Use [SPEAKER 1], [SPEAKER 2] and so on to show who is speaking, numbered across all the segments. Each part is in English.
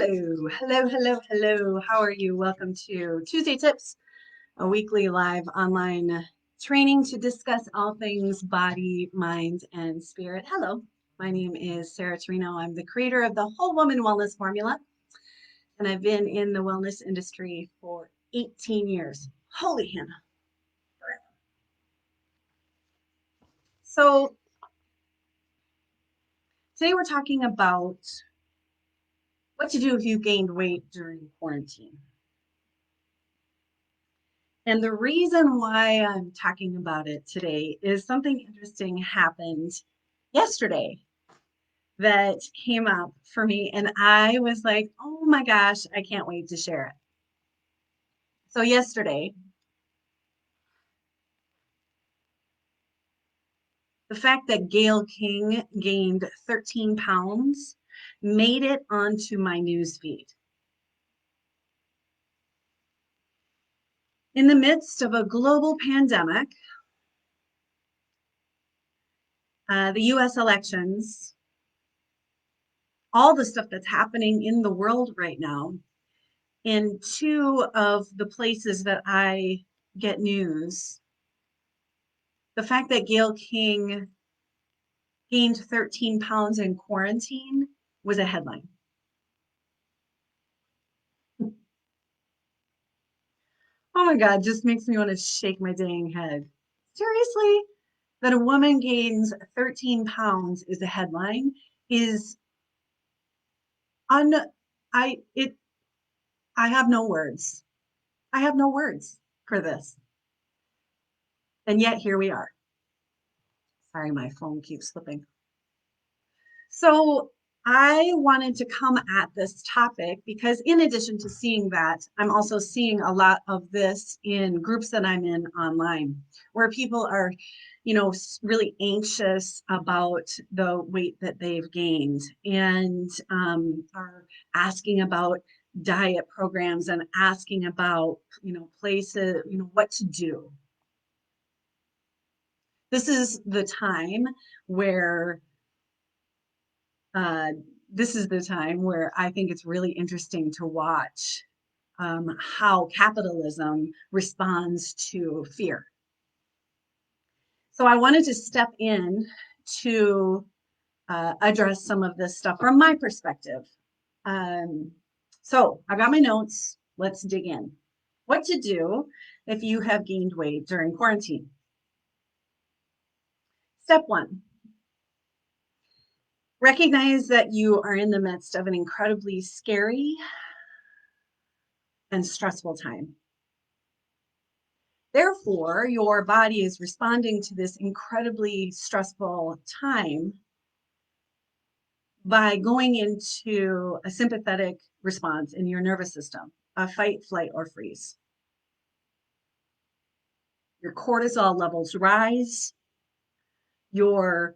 [SPEAKER 1] Hello, hello, hello, hello. How are you? Welcome to Tuesday Tips, a weekly live online training to discuss all things body, mind, and spirit. Hello, my name is Sarah Turino. I'm the creator of the Whole Woman Wellness Formula, and I've been in the wellness industry for 18 years. Holy Hannah. So today we're talking about what to do if you gained weight during quarantine. And the reason why I'm talking about it today is something interesting happened yesterday that came up for me. And I was like, oh my gosh, I can't wait to share it. So, yesterday, the fact that Gail King gained 13 pounds made it onto my news feed. In the midst of a global pandemic, the US elections, all the stuff that's happening in the world right now, in two of the places that I get news, the fact that Gail King gained 13 pounds in quarantine was a headline. Oh my God, just makes me want to shake my dang head. Seriously? That a woman gains 13 pounds is a headline is un I it I have no words. I have no words for this. And yet here we are. Sorry, my phone keeps slipping. So I wanted to come at this topic because in addition to seeing that, I'm also seeing a lot of this in groups that I'm in online where people are, really anxious about the weight that they've gained and are asking about diet programs and asking about, places, what to do. This is the time where uh, this is the time where I think it's really interesting to watch how capitalism responds to fear. So I wanted to step in to address some of this stuff from my perspective. So I got my notes. Let's dig in. What to do if you have gained weight during quarantine. Step one, recognize that you are in the midst of an incredibly scary and stressful time. Therefore, your body is responding to this incredibly stressful time by going into a sympathetic response in your nervous system, a fight, flight, or freeze. Your cortisol levels rise, your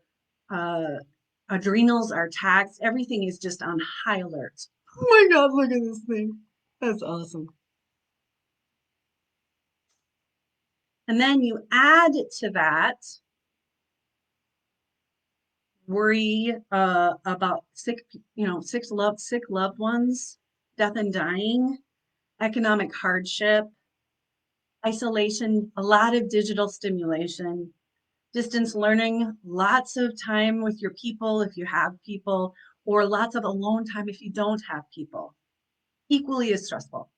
[SPEAKER 1] adrenals are taxed, everything is just on high alert. Oh my God, look at this thing. That's awesome. And then you add to that worry about sick loved ones, death and dying, economic hardship, isolation, a lot of digital stimulation, distance learning, lots of time with your people if you have people, or lots of alone time if you don't have people. Equally as stressful.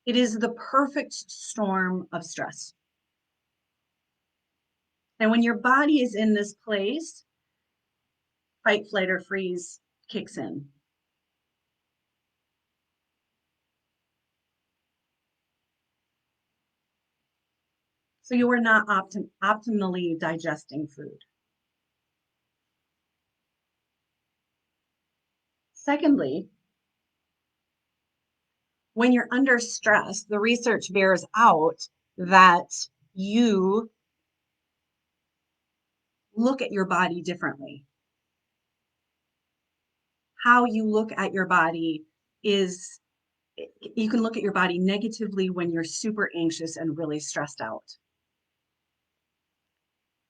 [SPEAKER 1] It is the perfect storm of stress. And when your body is in this place, fight, flight, or freeze kicks in. So you are not optimally digesting food. Secondly, when you're under stress, the research bears out that you look at your body differently. How you look at your body is, you can look at your body negatively when you're super anxious and really stressed out.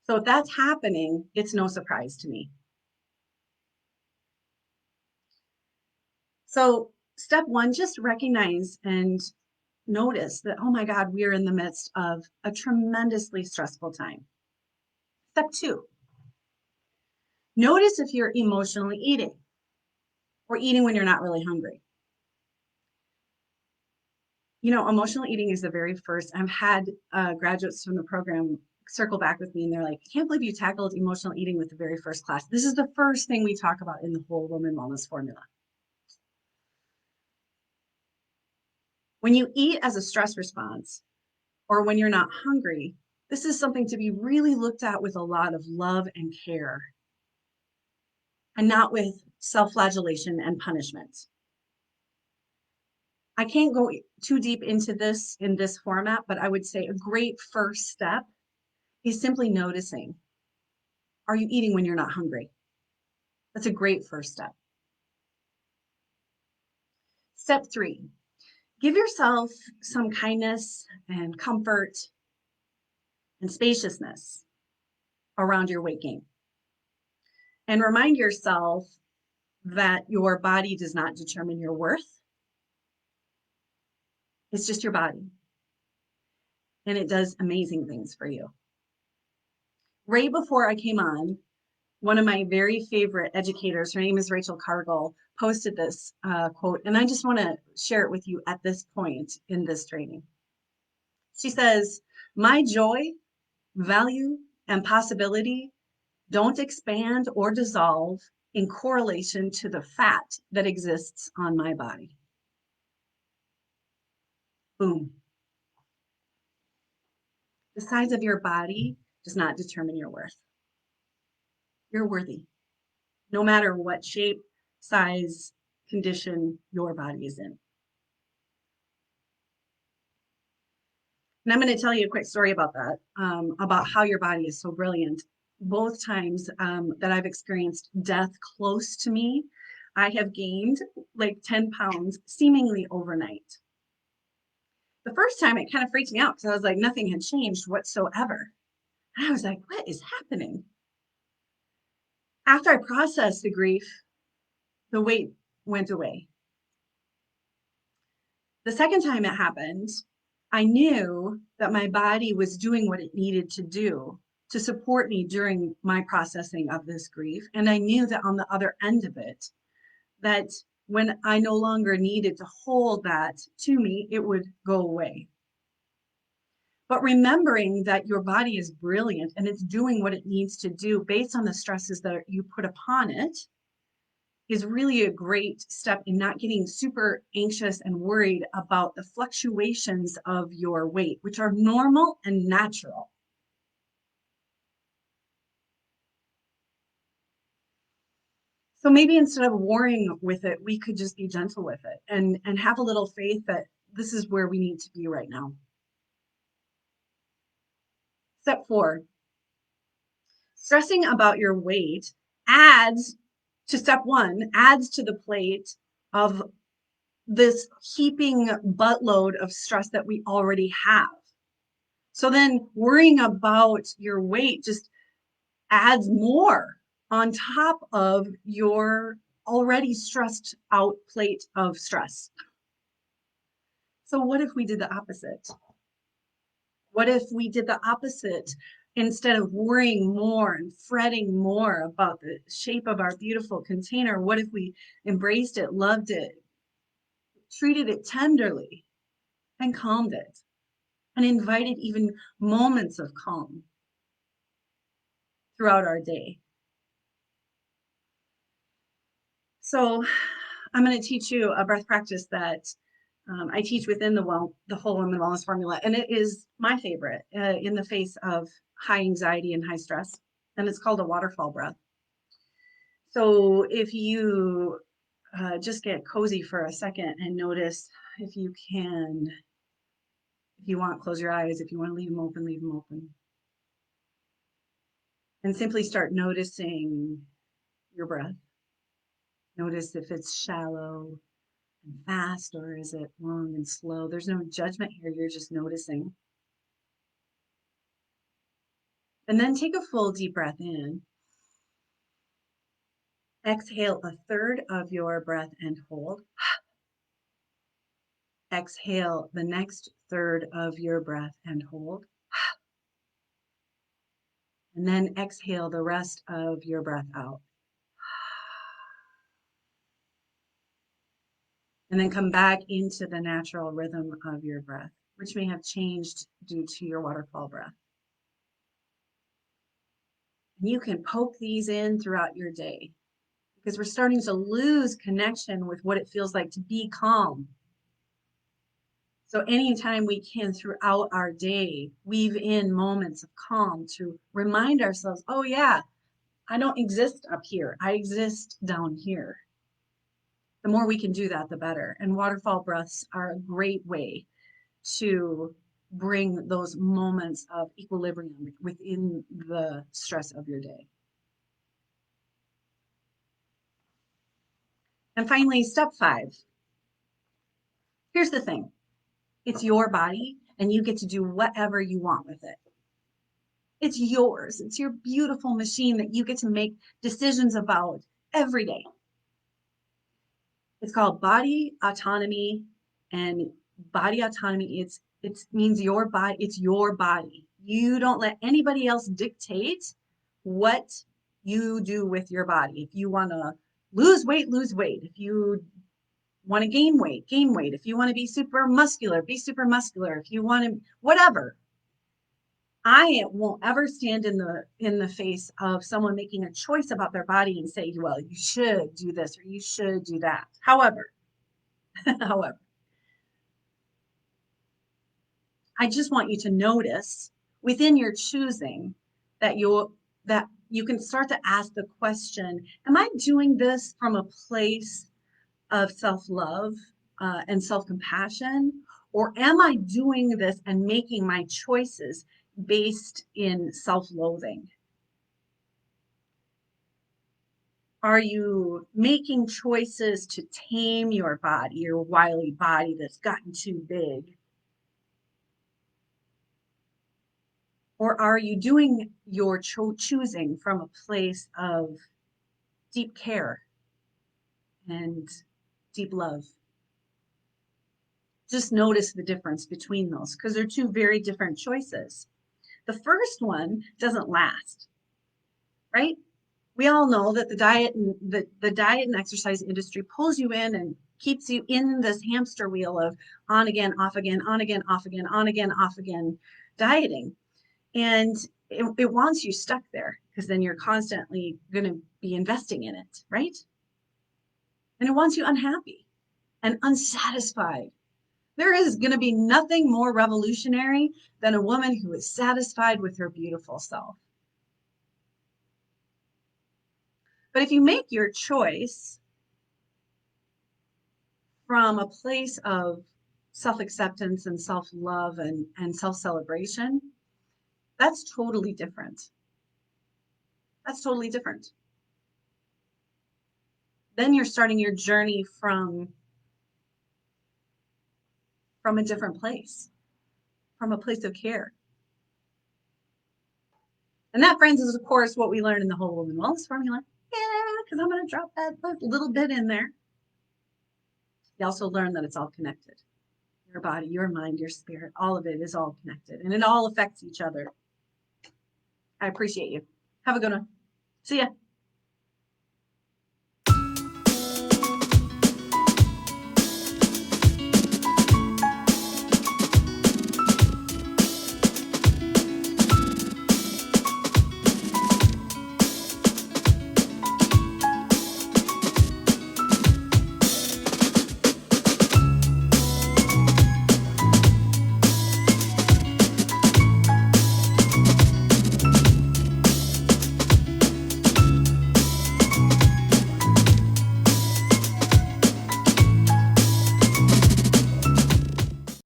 [SPEAKER 1] So if that's happening, it's no surprise to me. So step one, just recognize and notice that, oh my God, we are in the midst of a tremendously stressful time. Step two, notice if you're emotionally eating or eating when you're not really hungry. You know, emotional eating is the very first. I've had graduates from the program circle back with me and they're like, I can't believe you tackled emotional eating with the very first class. This is the first thing we talk about in the whole Woman Wellness Formula. When you eat as a stress response or when you're not hungry, this is something to be really looked at with a lot of love and care and not with self-flagellation and punishment. I can't go too deep into this in this format, but I would say a great first step is simply noticing, are you eating when you're not hungry? That's a great first step. Step three, give yourself some kindness and comfort and spaciousness around your weight gain. And remind yourself that your body does not determine your worth. It's just your body. And it does amazing things for you. Right before I came on, one of my very favorite educators, her name is Rachel Cargill, posted this quote, and I just want to share it with you at this point in this training. She says, my joy, value, and possibility don't expand or dissolve in correlation to the fat that exists on my body. Boom. The size of your body does not determine your worth. You're worthy, no matter what shape, size, condition your body is in. And I'm going to tell you a quick story about that, about how your body is so brilliant. Both times that I've experienced death close to me, I have gained like 10 pounds seemingly overnight. The first time it kind of freaked me out because I was like, nothing had changed whatsoever. And I was like, what is happening? After I processed the grief, the weight went away. The second time it happened, I knew that my body was doing what it needed to do to support me during my processing of this grief. And I knew that on the other end of it, that when I no longer needed to hold that to me, it would go away. But remembering that your body is brilliant and it's doing what it needs to do based on the stresses that you put upon it is really a great step in not getting super anxious and worried about the fluctuations of your weight, which are normal and natural. So maybe instead of warring with it, we could just be gentle with it and have a little faith that this is where we need to be right now. Step four, stressing about your weight adds to step one, adds to the plate of this heaping buttload of stress that we already have. So then worrying about your weight just adds more on top of your already stressed out plate of stress. So what if we did the opposite? What if we did the opposite? Instead of worrying more and fretting more about the shape of our beautiful container, what if we embraced it, loved it, treated it tenderly, and calmed it, and invited even moments of calm throughout our day? So I'm going to teach you a breath practice that I teach within the Whole Woman Wellness Formula, and it is my favorite in the face of high anxiety and high stress, and it's called a waterfall breath. So if you just get cozy for a second and notice, if you can, if you want, close your eyes. If you want to leave them open, leave them open. And simply start noticing your breath. Notice if it's shallow and fast or is it long and slow. There's no judgment here. You're just noticing. And then take a full deep breath in. Exhale a third of your breath and hold. Exhale the next third of your breath and hold. And then exhale the rest of your breath out. And then come back into the natural rhythm of your breath, which may have changed due to your waterfall breath. And you can poke these in throughout your day because we're starting to lose connection with what it feels like to be calm. So anytime we can throughout our day, weave in moments of calm to remind ourselves, oh yeah, I don't exist up here. I exist down here. The more we can do that, the better. And waterfall breaths are a great way to bring those moments of equilibrium within the stress of your day. And finally, step 5. Here's the thing. It's your body and you get to do whatever you want with it. It's yours. It's your beautiful machine that you get to make decisions about every day. It's called body autonomy, and body autonomy, it means your body, it's your body. You don't let anybody else dictate what you do with your body. If you want to lose weight, lose weight. If you want to gain weight, gain weight. If you want to be super muscular, be super muscular. If you want to, whatever. I won't ever stand in the face of someone making a choice about their body and say, well, you should do this or you should do that. However, I just want you to notice within your choosing that you can start to ask the question, am I doing this from a place of self-love and self-compassion? Or am I doing this and making my choices based in self-loathing? Are you making choices to tame your body, your wily body that's gotten too big? Or are you doing your choosing from a place of deep care and deep love? Just notice the difference between those because they're two very different choices. The first one doesn't last, right? We all know that the diet and exercise industry pulls you in and keeps you in this hamster wheel of on again, off again, on again, off again, on again, off again dieting. And it wants you stuck there because then you're constantly going to be investing in it, right? And it wants you unhappy and unsatisfied. There is going to be nothing more revolutionary than a woman who is satisfied with her beautiful self. But if you make your choice from a place of self-acceptance and self-love and self-celebration, that's totally different. That's totally different. Then you're starting your journey from a different place, from a place of care. And that, friends, is of course what we learn in the Whole Woman Wellness Formula. Yeah, because I'm going to drop that little bit in there. You also learn that it's all connected. Your body, your mind, your spirit, all of it is all connected and it all affects each other. I appreciate you. Have a good one. See ya.